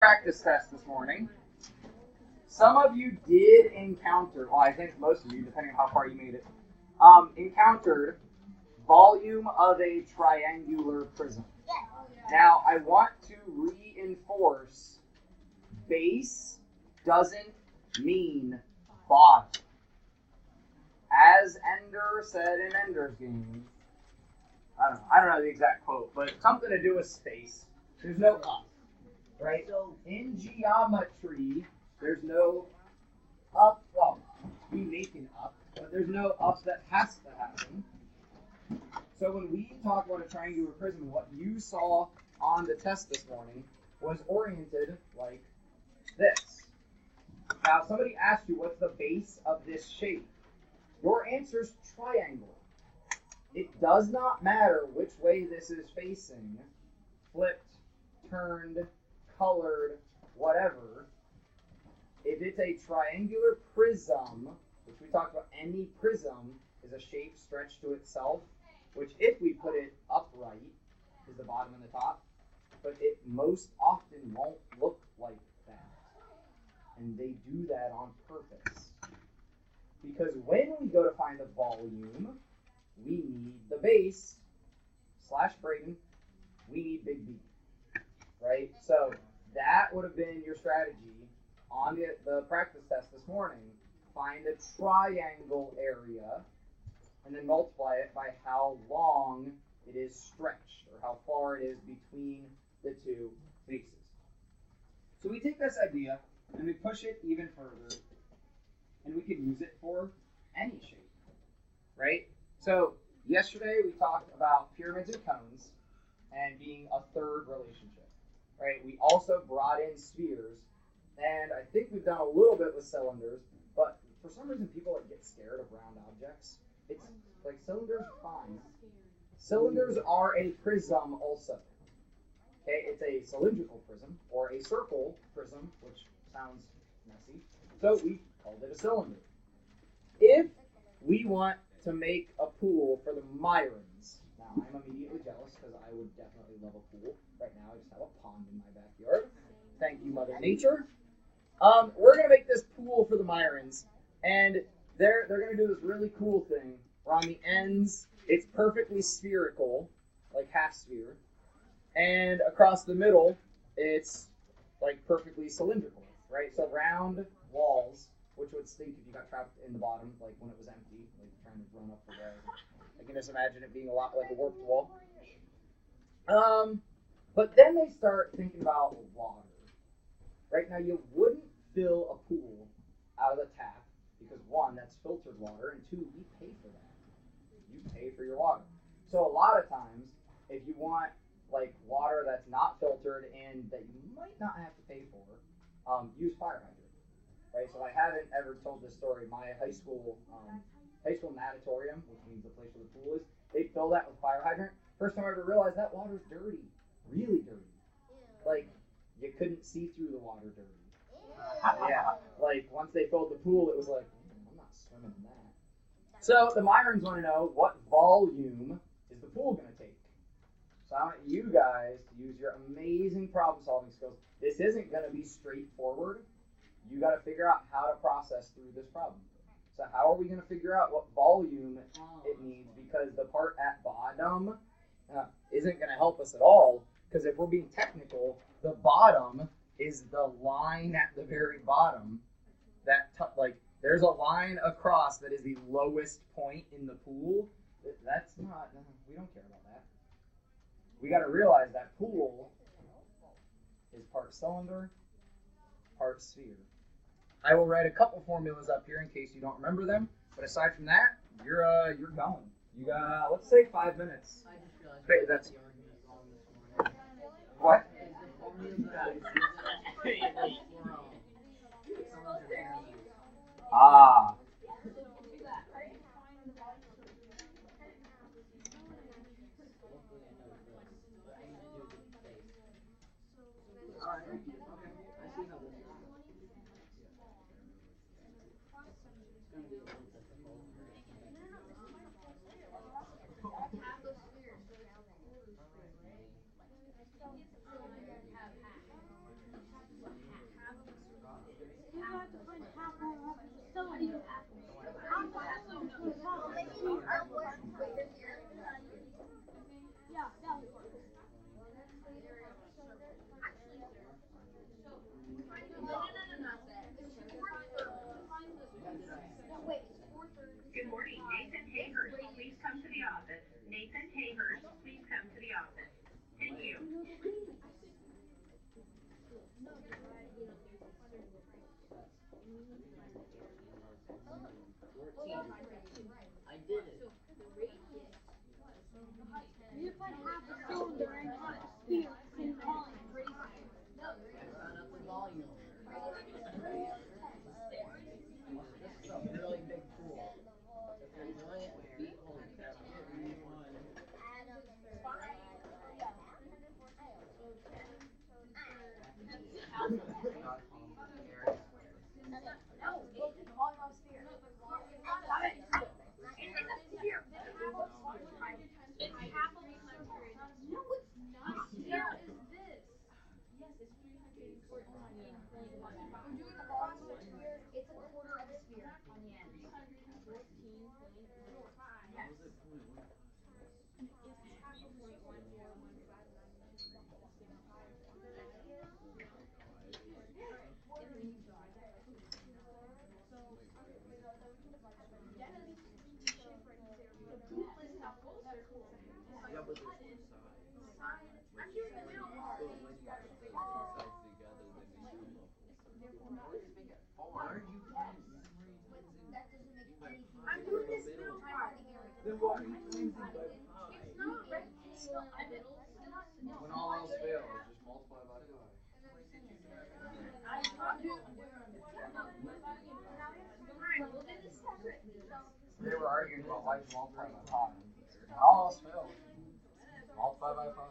practice test this morning. Some of you did encounter, well, I think most of you, depending on how far you made it, encountered volume of a triangular prism. Now, I want to reinforce base doesn't mean bottom. As Ender said in Ender's Game, I don't know the exact quote, but something to do with space. There's no up, right? So in geometry, there's no up. Well, we make an up, but there's no up that has to happen. So when we talk about a triangular prism, what you saw on the test this morning was oriented like this. Now, somebody asked you, what's the base of this shape? Your answer is triangle. It does not matter which way this is facing, flipped, turned, colored, whatever. If it's a triangular prism, which we talked about, any prism is a shape stretched to itself, which if we put it upright is the bottom and the top, but it most often won't look like that. And they do that on purpose. Because when we go to find the volume, we need the base, / Braden, we need big B, right? So that would have been your strategy on the practice test this morning. Find a triangle area and then multiply it by how long it is stretched or how far it is between the two bases. So we take this idea and we push it even further, and we can use it for any shape, right? So yesterday we talked about pyramids and cones and being a third relationship, right? We also brought in spheres, and I think we've done a little bit with cylinders, but for some reason people get scared of round objects. It's like cylinders are fine. Cylinders are a prism also. Okay, it's a cylindrical prism or a circle prism, which sounds messy. So we called it a cylinder. If we want to make a pool for the Myrons, now I'm immediately jealous because I would definitely love a pool. Right now I just have a pond in my backyard. Thank you, Mother Nature. We're going to make this pool for the Myrons, and they're going to do this really cool thing where on the ends it's perfectly spherical, like half sphere, and across the middle it's like perfectly cylindrical, right? So round walls, which would stink if you got trapped in the bottom, like when it was empty, like trying to run up the way. I can just imagine it being a lot like a warped wall. But then they start thinking about water. Right now, you wouldn't fill a pool out of the tap because one, that's filtered water, and two, you pay for that. You pay for your water. So a lot of times, if you want like water that's not filtered and that you might not have to pay for, use fire hydrant. Right? So I haven't ever told this story. My high school natatorium, which means the place where the pool is, they fill that with fire hydrant. First time I ever realized that water's dirty, really dirty. Like you couldn't see through the water dirty. Yeah, like once they filled the pool, it was like, I'm not swimming in that. So the Myrons want to know, what volume is the pool going to take? So I want you guys to use your amazing problem-solving skills. This isn't going to be straightforward. You got to figure out how to process through this problem. So how are we going to figure out what volume it needs? Because the part at bottom isn't going to help us at all. Because if we're being technical, the bottom is the line at the very bottom. That there's a line across that is the lowest point in the pool. That's not. We don't care about that. We got to realize that pool is part cylinder, part sphere. I will write a couple formulas up here in case you don't remember them. But aside from that, you're going. You got, let's say, 5 minutes. I just realized Wait, that's the argument is wrong this morning. what? Ah. I did it. You find half a cylinder and half a sphere at the same time. I found out the volume. This is a really big pool. If you're doing it with feet, holy crap, you get really fun. When all else fails, just multiply by 5. They were arguing about why you multiply by 5. When all else fails, multiply by 5.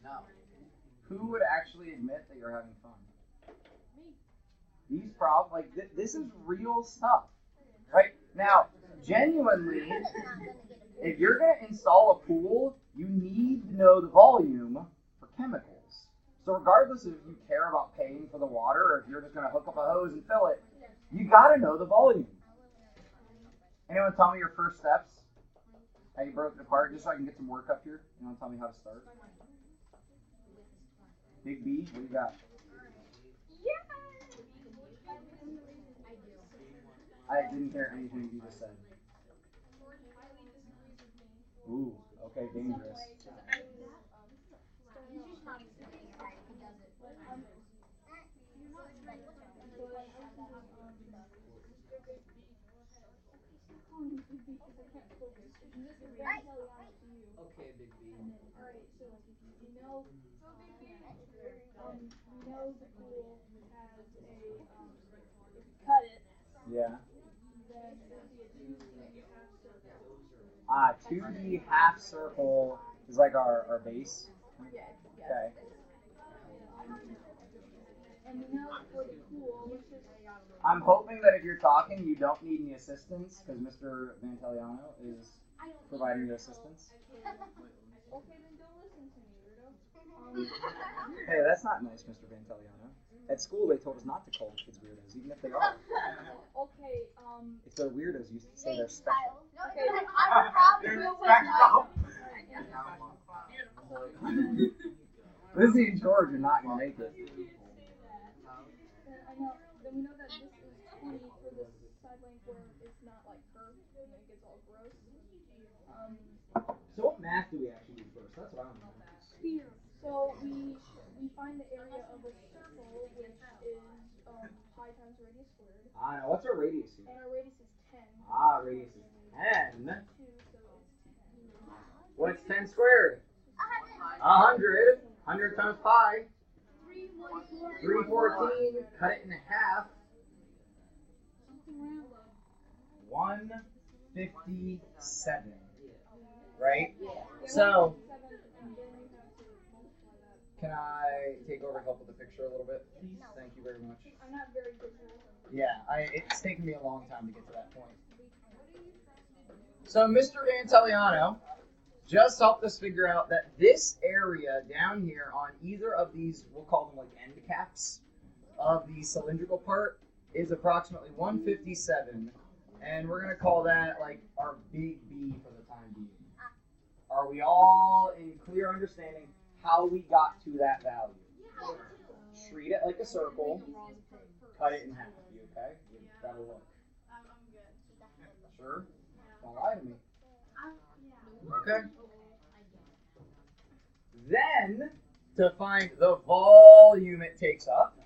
No. Who would actually admit that you're having fun? These problems, like, this is real stuff, right? Now, genuinely, if you're going to install a pool, you need to know the volume for chemicals. So regardless of if you care about paying for the water or if you're just going to hook up a hose and fill it, you got to know the volume. Anyone tell me your first steps? How you broke it apart, just so I can get some work up here? Anyone tell me how to start? Big B, what do you got? I didn't hear anything you just said. Ooh, okay, dangerous. Okay, Big B. Alright, so you know the pool has if you cut it, Yeah. then there'll be a 2D half circle is like our base. Okay. And we know for the pool, let's just... I'm hoping that if you're talking, you don't need any assistance, because Mr. Vantaliano is providing you assistance. Okay, then don't listen to me, weirdo. Hey, that's not nice, Mr. Vantaliano. At school, they told us not to call the kids weirdos, even if they are. Okay, If they're weirdos, you say they're special. okay, I'm proud to know what's Lizzie and George are not going to make it. I know. Then we know that this is 20 for this side length where it's not like curved and it gets all gross. So what math do we actually do first? That's what I want to know. Sphere. So we find the area of a circle, which is pi times radius squared. Now what's our radius here? And our radius is 10. Radius is 10. 2, so it's 10. What's 10 squared? 100. 100 times pi. 314. Cut it in half. 157. Right? So can I take over and help with the picture a little bit, please? Thank you very much. I'm not very good at it. Yeah, it's taken me a long time to get to that point. So Mr. Anteliano just helped us figure out that this area down here on either of these, we'll call them like end caps of the cylindrical part, is approximately 157, and we're going to call that like our big B for the time being. Are we all in clear understanding how we got to that value? Treat it like a circle, cut it in half. You okay? You gotta look. I'm good. Sure? Don't lie to me. Okay. Then, to find the volume it takes up,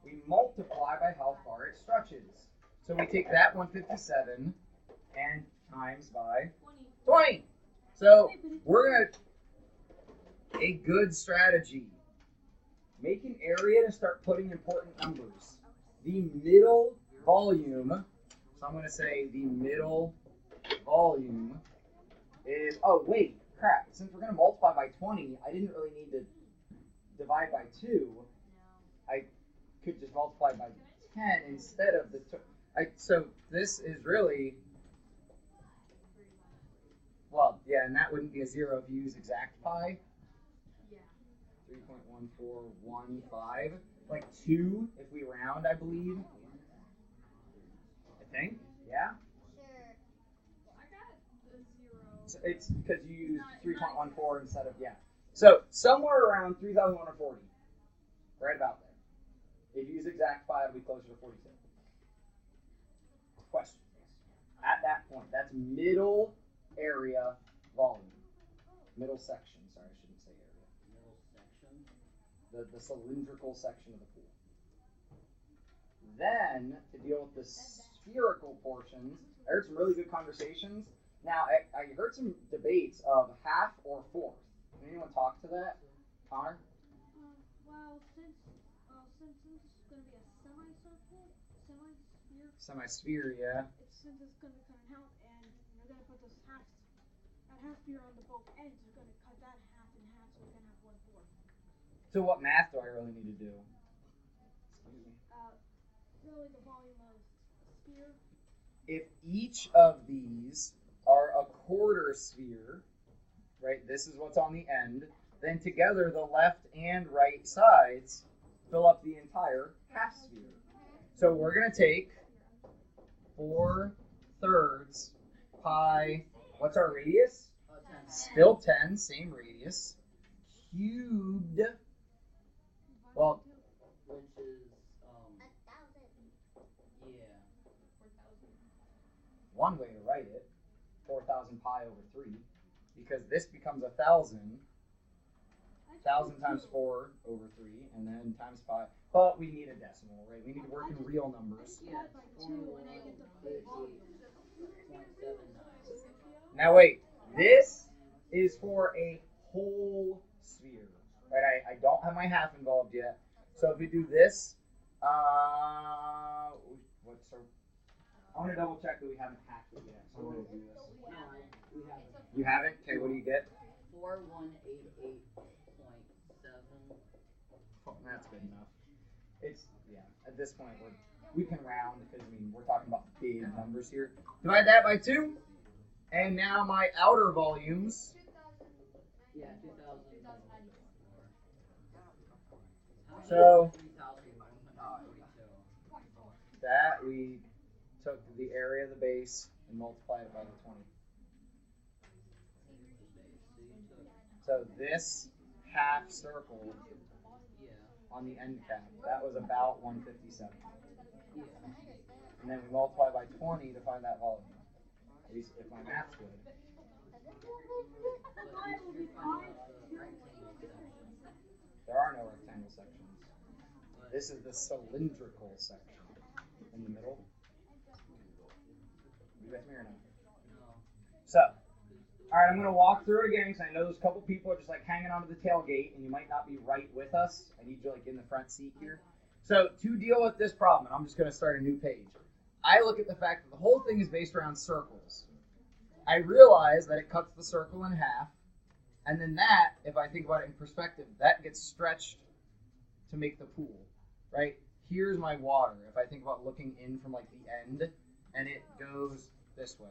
we multiply by how far it stretches. So we take that 157 and times by 20. So we're going to, a good strategy, make an area to start putting important numbers. The middle volume, so I'm going to say the middle volume is, oh wait, crap, since we're going to multiply by 20, I didn't really need to divide by 2. I could just multiply by 10 instead of the, so this is really, well, yeah, and that wouldn't be a 0 if you use exact pi. 3.1415, like 2 if we round, I believe. I think, yeah? I got a 0. So it's because you use 3.14 instead of, yeah. So somewhere around 3,140, right about there. If you use exact pi, it'll be closer to 42. Question. At that point, that's middle area volume. Middle section, sorry, I shouldn't say area. Middle section. The cylindrical section of the pool. Then, to deal with the spherical portions, I heard some really good conversations. Now, I heard some debates of half or fourth. Can anyone talk to that? Connor? Well, since this is going to be a semi-circle, Semi-sphere, yeah. since it's going to cut in half, and you're going to put this half sphere on the both ends, you're going to cut that half in half, so you're going to have 1/4. So what math do I really need to do? Excuse me. Really the volume of a sphere. If each of these are a quarter sphere, right, this is what's on the end, then together the left and right sides fill up the entire half sphere. So we're going to take 4/3 pi, what's our radius? 10. Still 10, same radius, cubed, well, Which is, yeah. one way to write it, 4,000 pi over 3, because this becomes 1,000. 1,000 times 4 over 3, and then times pi. But we need a decimal, right? We need to work in real numbers. Yeah, 41.79. Now wait, this is for a whole sphere, right? I don't have my half involved yet. So if we do this, I want to double check that we haven't hacked it yet. So I'm going to do this. No, we haven't. You haven't? Okay, what do you get? 4188.7. Oh, that's good enough. It's, yeah, at this point, we can round because, I mean, we're talking about big numbers here. Divide that by 2, and now my outer volumes. Yeah, 2094. So, that we took the area of the base and multiplied it by the 20. So this half circle on the end cap, that was about 157. And then we multiply by 20 to find that volume. At least if my math's good. There are no rectangle sections. This is the cylindrical section in the middle. You with me or not? No. So, all right, I'm going to walk through it again because I know there's a couple people are just like hanging onto the tailgate and you might not be right with us. I need you like in the front seat here. So to deal with this problem, and I'm just going to start a new page. I look at the fact that the whole thing is based around circles. I realize that it cuts the circle in half, And then that, if I think about it in perspective, that gets stretched to make the pool, right? Here's my water. If I think about looking in from like the end, and it goes this way,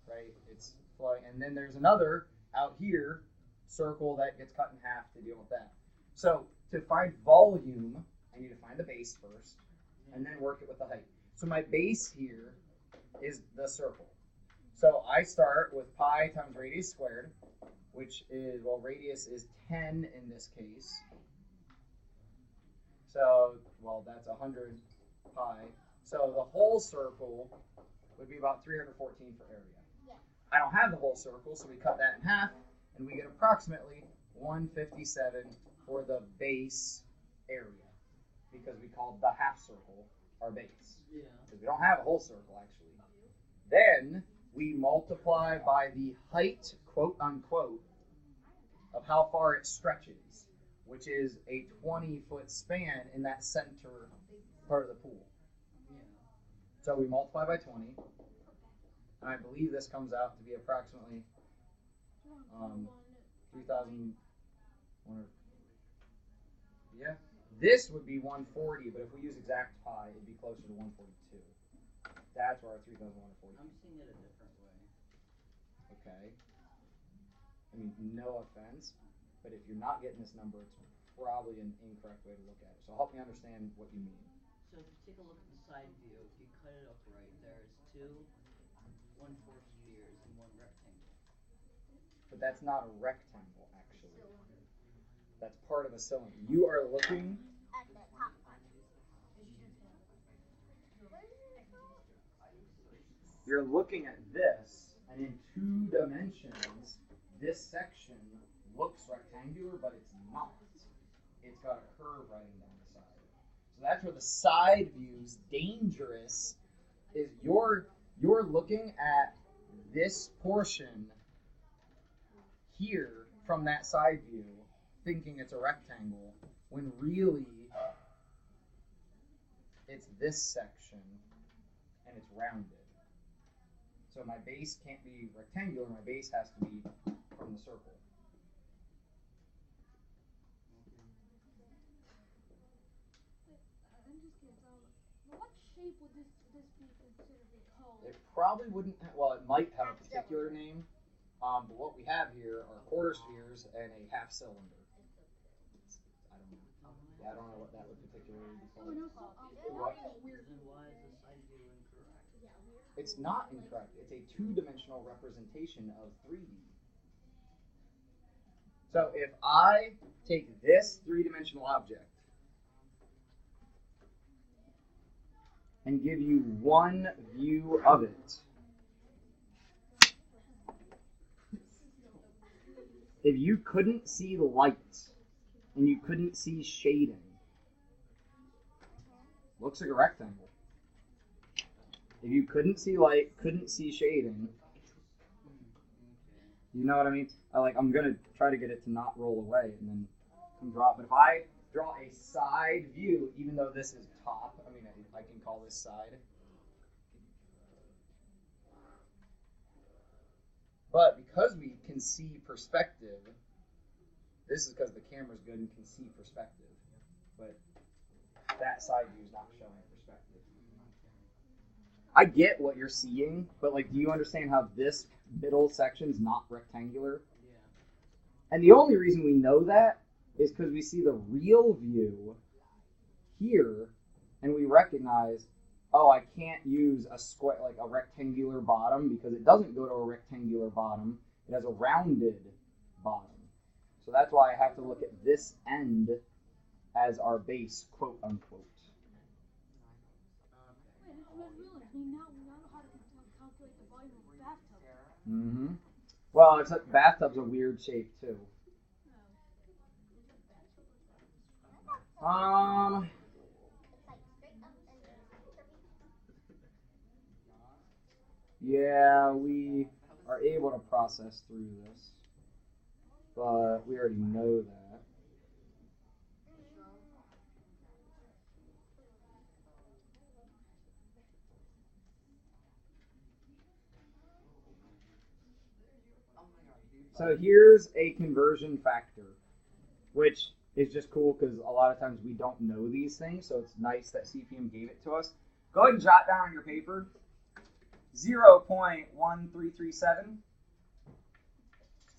right? It's flowing. And then there's another out here, circle that gets cut in half to deal with that. So to find volume, I need to find the base first, and then work it with the height. So my base here is the circle. So I start with pi times radius squared, which is, well, radius is 10 in this case. So, well, that's 100 pi. So the whole circle would be about 314 for area. I don't have the whole circle, so we cut that in half, and we get approximately 157 for the base area, because we called the half circle our base. Yeah. Because we don't have a whole circle, actually. Then we multiply by the height, quote unquote, of how far it stretches, which is a 20-foot span in that center part of the pool. Yeah. So we multiply by 20, and I believe this comes out to be approximately 3,000. Yeah. This would be 140, but if we use exact pi, it'd be closer to 142. That's where our 3,140. I'm seeing it a different way. Okay. I mean, no offense, but if you're not getting this number, it's probably an incorrect way to look at it. So help me understand what you mean. So if you take a look at the side view, if you cut it up right, there's two 1/4 spheres and one rectangle. But that's not a rectangle, actually. That's part of a cylinder. You are looking At the top one. You're looking at this, and in 2 dimensions, this section looks rectangular, but it's not. It's got a curve running down the side. So that's where the side view's dangerous, is you're looking at this portion here from that side view, thinking it's a rectangle, when really it's this section, and it's rounded. So my base can't be rectangular, my base has to be from the circle. I'm just curious, what shape would this be considered called? It probably wouldn't, well, it might have a particular name, but what we have here are quarter spheres and a half cylinder. I don't know. Yeah, I don't know what that would particularly be called. What? Then why is the side view incorrect? It's not incorrect. It's a 2-dimensional representation of 3D. So if I take this 3-dimensional object and give you one view of it, if you couldn't see light and you couldn't see shading, looks like a rectangle. If you couldn't see light, couldn't see shading, you know what I mean? I'm gonna try to get it to not roll away and then come drop. But if I draw a side view, even though this is top, I mean, I can call this side. But because we can see perspective, this is because the camera's good and can see perspective. But that side view is not showing perspective. I get what you're seeing, but do you understand how this middle section's not rectangular? Yeah. And the only reason we know that is because we see the real view here, and we recognize, oh, I can't use a square, a rectangular bottom, because it doesn't go to a rectangular bottom. It has a rounded bottom. So that's why I have to look at this end as our base, quote unquote. Wait, I just realized we now know how to calculate the volume of a bathtub. Mm-hmm. Well, except bathtub's a weird shape too. Yeah, we are able to process through this, but we already know that. So here's a conversion factor, which is just cool because a lot of times we don't know these things, so it's nice that CPM gave it to us. Go ahead and jot down on your paper 0.1337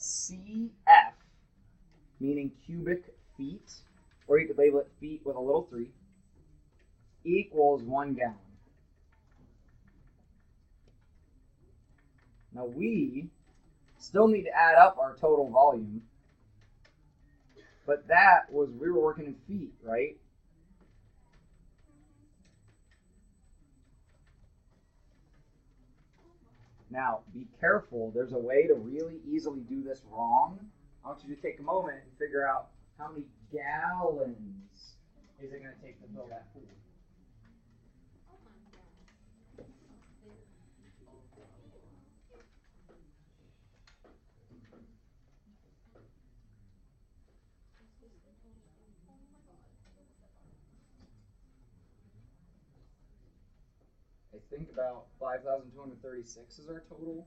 CF, meaning cubic feet, or you could label it feet with a little 3, equals 1 gallon. Now we still need to add up our total volume, but that was, we were working in feet, right? Now, be careful. There's a way to really easily do this wrong. I want you to take a moment and figure out how many gallons is it going to take to fill that pool. I think about 5,236 is our total.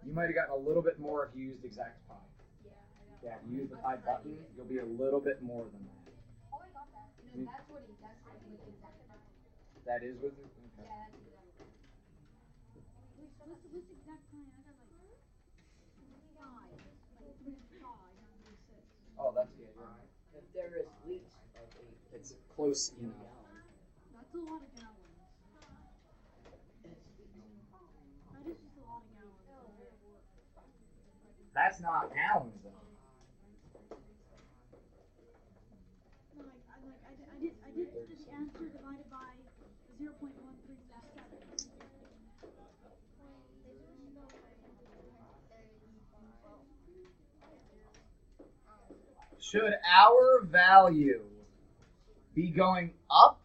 You might have gotten a little bit more if you used exact pi. Yeah, if you use the pi button, you'll be a little bit more than that. Oh, I got that. You know, that's with exact pi. That is with it? Okay. Yeah. What's exact pi? I got like 5. Oh, that's yeah, you're right. If there is leaks of It's close enough. That's a lot of gallons. That is just a lot of gallons. That's not gallons though. No, I did the answer divided by 0.1337. Should our value be going up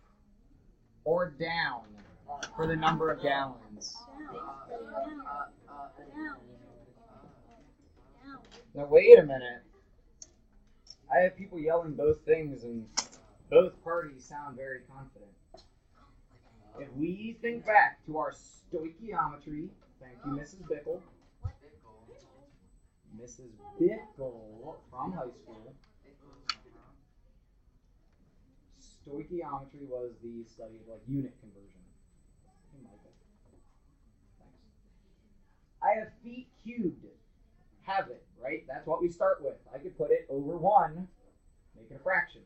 or down for the number of gallons? Now wait a minute. I have people yelling both things and both parties sound very confident. If we think back to our stoichiometry, thank you, Mrs. Bickle. Mrs. Bickle from high school. Stoichiometry was the study of like unit conversion. Hey, Michael. Thanks. I have feet cubed. Have it, right? That's what we start with. I could put it over 1, make it a fraction.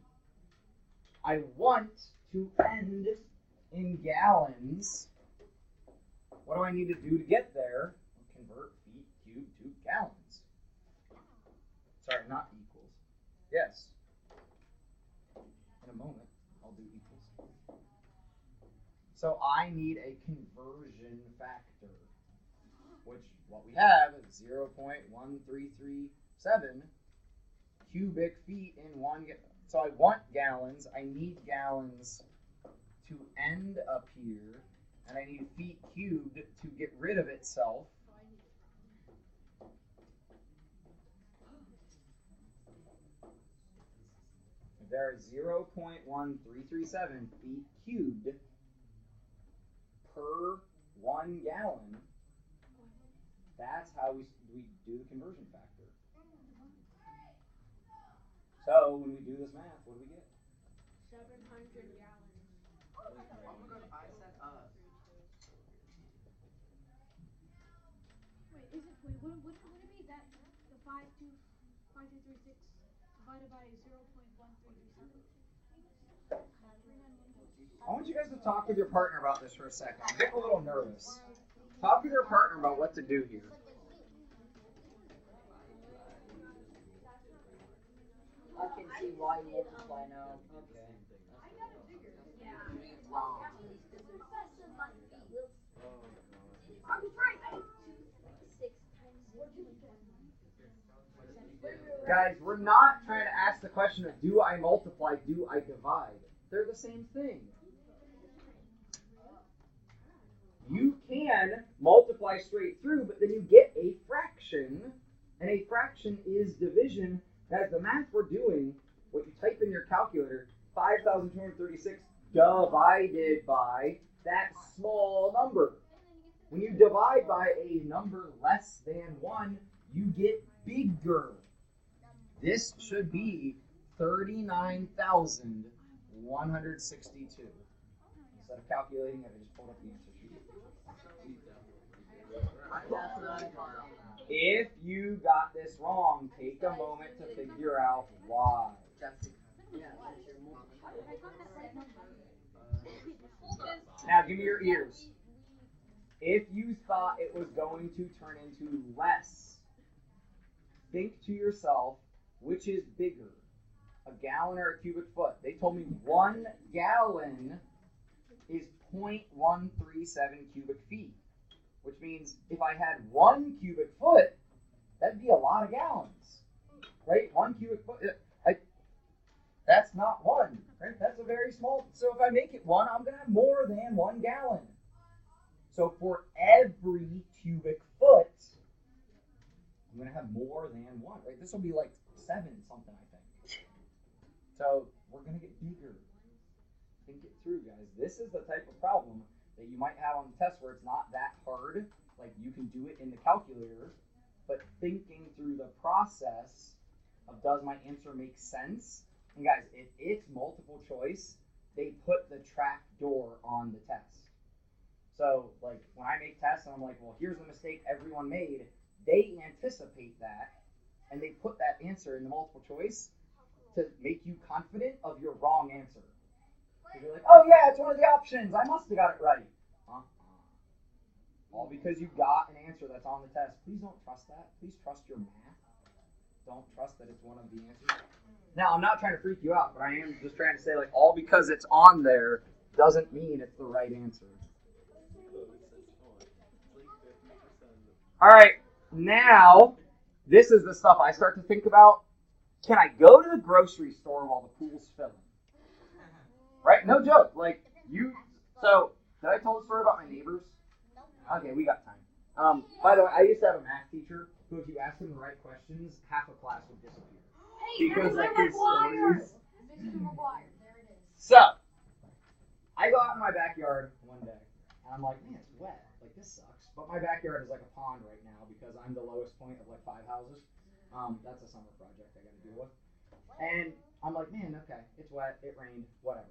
I want to end in gallons. What do I need to do to get there? Convert feet cubed to gallons. Sorry, not equals. Yes. In a moment, I'll do equals. So I need a conversion factor, which what we have is 0.1337 cubic feet in 1 gallon. So I want gallons. I need gallons to end up here, and I need feet cubed to get rid of itself. There is 0.1337 feet cubed per 1 gallon. That's how we do the conversion factor. So when we do this math, what do we get? 700 gallons. Oh my god, I said Would it be that the 5236 divided by 0.1337? I want you guys to talk with your partner about this for a second. I'm getting a little nervous. Talk with your partner about what to do here. I can see why you multiply now. Okay. Wrong. Oh, I was right. I 6 times. Guys, we're not trying to ask the question of do I multiply, do I divide? They're the same thing. You can multiply straight through, but then you get a fraction, and a fraction is division. As the math we're doing, what you type in your calculator, 5,236 divided by that small number. When divide by a number less than 1, you get bigger. This should be 39,162. Instead of calculating it, I just pulled up the answer sheet. If you got this wrong, take a moment to figure out why. Now give me your ears. If you thought it was going to turn into less, think to yourself, which is bigger, a gallon or a cubic foot? They told me 1 gallon is 0.137 cubic feet, which means if I had 1 cubic foot, that'd be a lot of gallons, right? 1 cubic foot, that's not 1, right? That's a very small, so if I make it 1, I'm going to have more than 1 gallon. So for every cubic foot, I'm going to have more than 1, right? This will be like 7 something, I think. So we're going to get bigger. Think it through, guys. This is the type of problem that you might have on the test where it's not that hard, like you can do it in the calculator, but thinking through the process of does my answer make sense? And guys, if it's multiple choice, they put the trap door on the test. So like when I make tests and I'm like, well, here's the mistake everyone made, they anticipate that and they put that answer in the multiple choice to make you confident of your wrong answer. You're like, oh yeah, it's one of the options. I must have got it right. All because you got an answer that's on the test. Please don't trust that. Please trust your math. Don't trust that it's one of the answers. Now, I'm not trying to freak you out, but I am just trying to say, like, all because it's on there doesn't mean it's the right answer. All right, now, this is the stuff I start to think about. Can I go to the grocery store while the pool's filling? Right? No joke. Like, so, did I tell the story about my neighbors? Okay, we got time. By the way, I used to have a math teacher who, if you asked him the right questions, half a class would disappear. Because, like, his stories. So, I go out in my backyard one day, and I'm like, man, it's wet. Like, this sucks. But my backyard is like a pond right now because I'm the lowest point of, like, 5 houses. That's a summer project I got to deal with. And I'm like, man, okay, it's wet, it rained, whatever.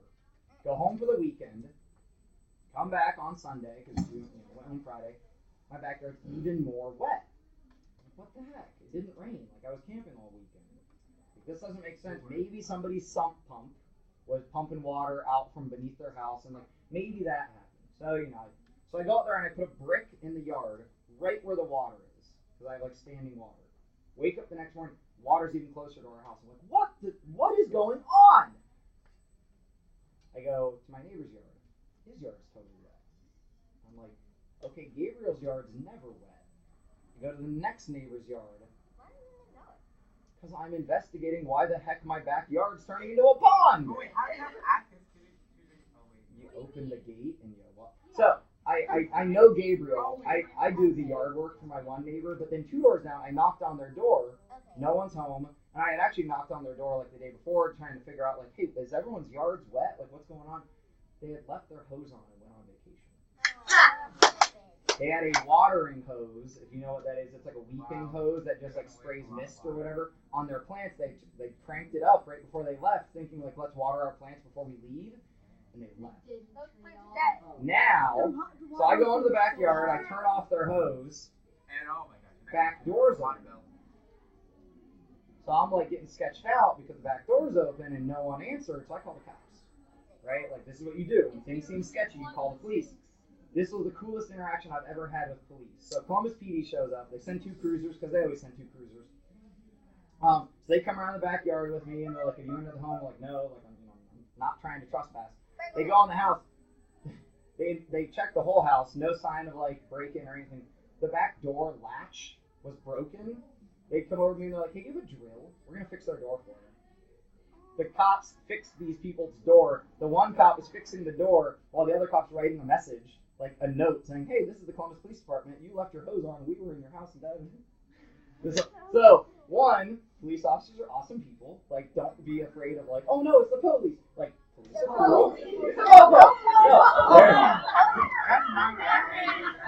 Go home for the weekend, come back on Sunday, because we went home Friday. My backyard's even more wet. Like, what the heck? It didn't rain. Like, I was camping all weekend. Like, this doesn't make sense. Maybe somebody's sump pump was pumping water out from beneath their house, and, like, maybe that happened. So, so I go out there and I put a brick in the yard right where the water is, because I have, like, standing water. Wake up the next morning, water's even closer to our house. I'm like, what is going on? I go to my neighbor's yard. His yard's totally wet. I'm like, okay, Gabriel's yard's never wet. I go to the next neighbor's yard. Why do you know it? Because I'm investigating why the heck my backyard's turning into a pond. Wait, how do you have access to the You open the gate and you what? So I know Gabriel. I do the yard work for my one neighbor, but then 2 doors down, I knocked on their door. No one's home. And I had actually knocked on their door like the day before, trying to figure out, like, hey, is everyone's yards wet? Like, what's going on? They had left their hose on and went on vacation. They had a watering hose, if you know what that is. It's like a weeping hose that just, like, sprays mist or whatever on their plants. They cranked it up right before they left, thinking, like, let's water our plants before we leave. And they left. Now, so I go into the backyard, I turn off their hose, And oh my god. back door's open. So I'm like getting sketched out because the back door's open and no one answered, so I call the cops. Right? Like, this is what you do. When things seem sketchy, you call the police. This was the coolest interaction I've ever had with police. So Columbus PD shows up. They send 2 cruisers, because they always send 2 cruisers. So they come around the backyard with me, and they're like, "Are you into the home?" I'm like, "No, like I'm not trying to trespass." They go in the house. They check the whole house. No sign of, like, break-in or anything. The back door latch was broken. They come over to me and they're like, "Hey, give a drill. We're gonna fix their door for you." The cops fixed these people's door. The one cop was fixing the door while the other cop's writing a message, like a note saying, "Hey, this is the Columbus Police Department. You left your hose on and we were in your house and died." So, one, police officers are awesome people. Like, don't be afraid of, like, "Oh no, it's the police." Like, police are cool.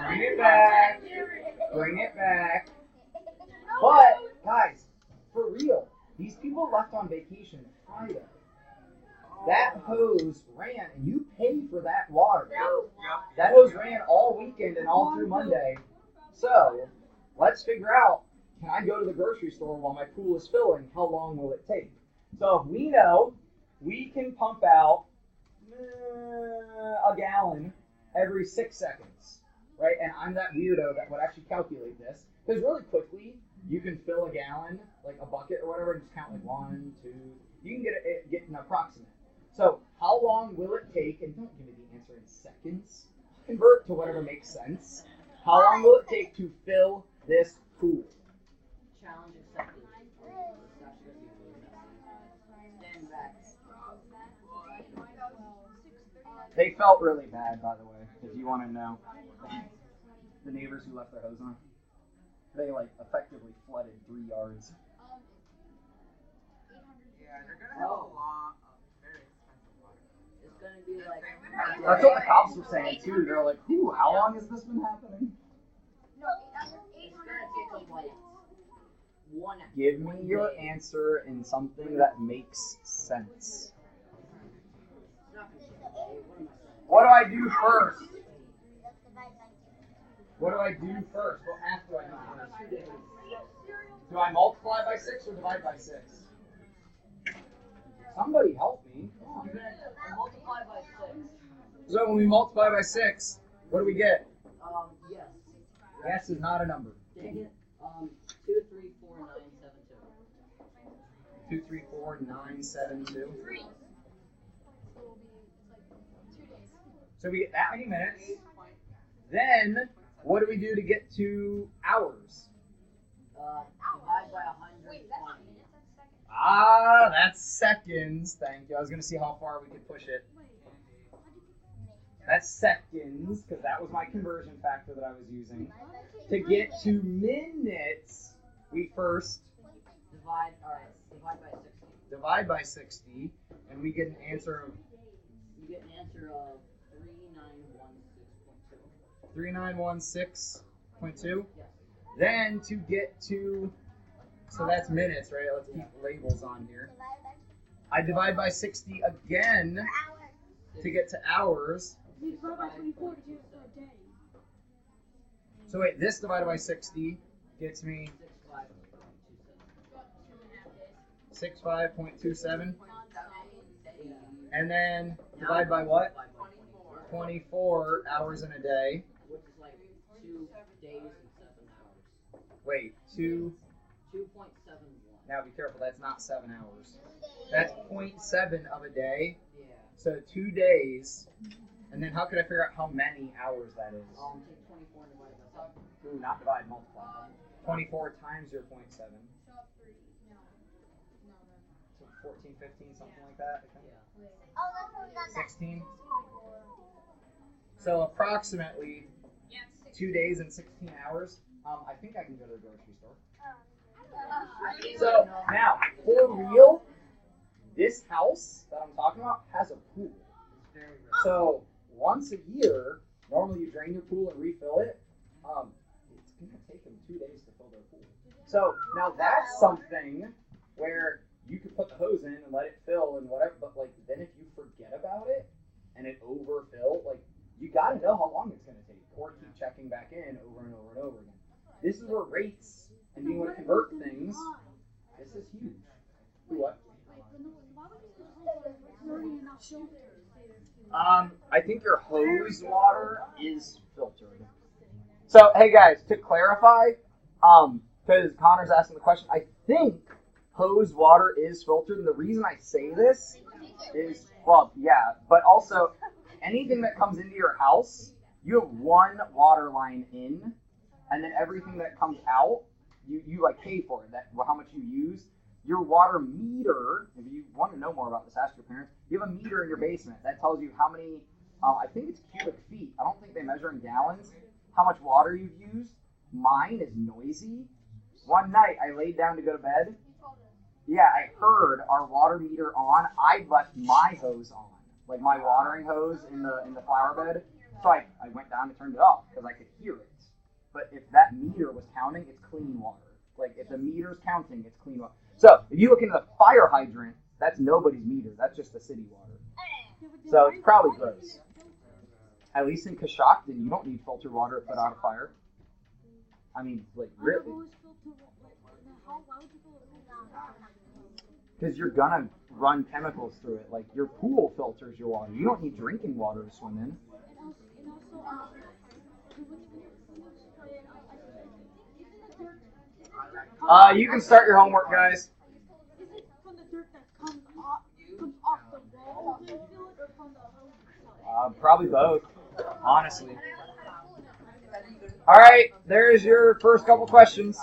Bring it back. Bring it back. But, guys, for real, these people left on vacation Friday. That hose ran, and you pay for that water. That hose ran all weekend and all through Monday. So, let's figure out, can I go to the grocery store while my pool is filling? How long will it take? So, if we know we can pump out a gallon every 6 seconds, right? And I'm that weirdo that would actually calculate this. Because really quickly, you can fill a gallon, like a bucket or whatever, and just count like 1, 2. You can get an approximate. So how long will it take, and don't give me the answer in seconds, convert to whatever makes sense. How long will it take to fill this pool? Challenge accepted. Stand back. They felt really bad, by the way, if you want to know. The neighbors who left their hose on. They like effectively flooded 3 yards. Yeah, they're gonna have a lot of very expensive water. It's gonna be like. That's what the cops were saying too. They're like, "Ooh, how long has this been happening?" No, It's gonna take them like 1 hour. Give me your answer in something that makes sense. It's not gonna take a day. What What am I saying? do I do first? What do I do first? What math do I do first? Do I multiply by 6 or divide by 6? Somebody help me. Come on. You're gonna multiply by 6. So when we multiply by 6, what do we get? Yes. Yes is not a number. Dang it. 2, 3, 4, 9, 7, 2. 2, 3, 4, 9, 7, 2. So we get that many minutes. Then, what do we do to get to hours? Divide by 120. Ah, that's seconds. Thank you. I was going to see how far we could push it. That's seconds, because that was my conversion factor that I was using. To get to minutes, we first Divide by 60. and we get an answer of You get an answer of 3916.2. 3916.2. Yes. Then to get to, so that's minutes, right? Let's keep labels on here. I divide by 60 again to get to hours. We divide by 24 to get a day. So wait, this divided by 60 gets me 65.27. And then divide by what? 24 hours in a day. Which is like 2 days and 7 hours. Wait, 2. 2.71. Now be careful, that's not 7 hours. That's 0.7 of a day. Yeah. So 2 days. And then how could I figure out how many hours that is? Take 24 and divide by 7. Ooh, not divide, multiply. 24 times your 0.7. So 14, 15, something like that, I think. Yeah. 16. So approximately 2 days and 16 hours. I think I can go to the grocery store. So now, for real, this house that I'm talking about has a pool. It's very rare. So once a year, normally you drain your pool and refill it. It's gonna take them 2 days to fill their pool. So now that's something where you could put the hose in and let it fill and whatever, but like then if you forget about it and it overfill, like you gotta know how long it's gonna take, or keep checking back in over and over and over again. This is where rates and being able to convert things. This is huge. What? I think your hose water is filtered. So hey guys, to clarify, because Connor's asking the question, I think hose water is filtered, and the reason I say this is, well, yeah, but also anything that comes into your house, you have one water line in, and then everything that comes out, you like pay for it, that how much you use. Your water meter, if you want to know more about this, ask your parents. You have a meter in your basement that tells you how many, I think it's cubic feet. I don't think they measure in gallons, how much water you've used. Mine is noisy. One night I laid down to go to bed. Yeah, I heard our water meter on. I left my hose on, like my watering hose in the flower bed. So I went down and turned it off because I could hear it. But if that meter was counting, it's clean water. Like, if the meter's counting, it's clean water. So, if you look into the fire hydrant, that's nobody's meter. That's just the city water. So, it's probably gross. At least in Coshocton, you don't need filtered water to put out a fire. I mean, like, really. Because you're gonna run chemicals through it. Like, your pool filters your water. You don't need drinking water to swim in. You can start your homework, guys. Is it from the dirt that comes off the wall? Do you feel it, or from the hose itself? Probably both, honestly. All right, there's your first couple questions.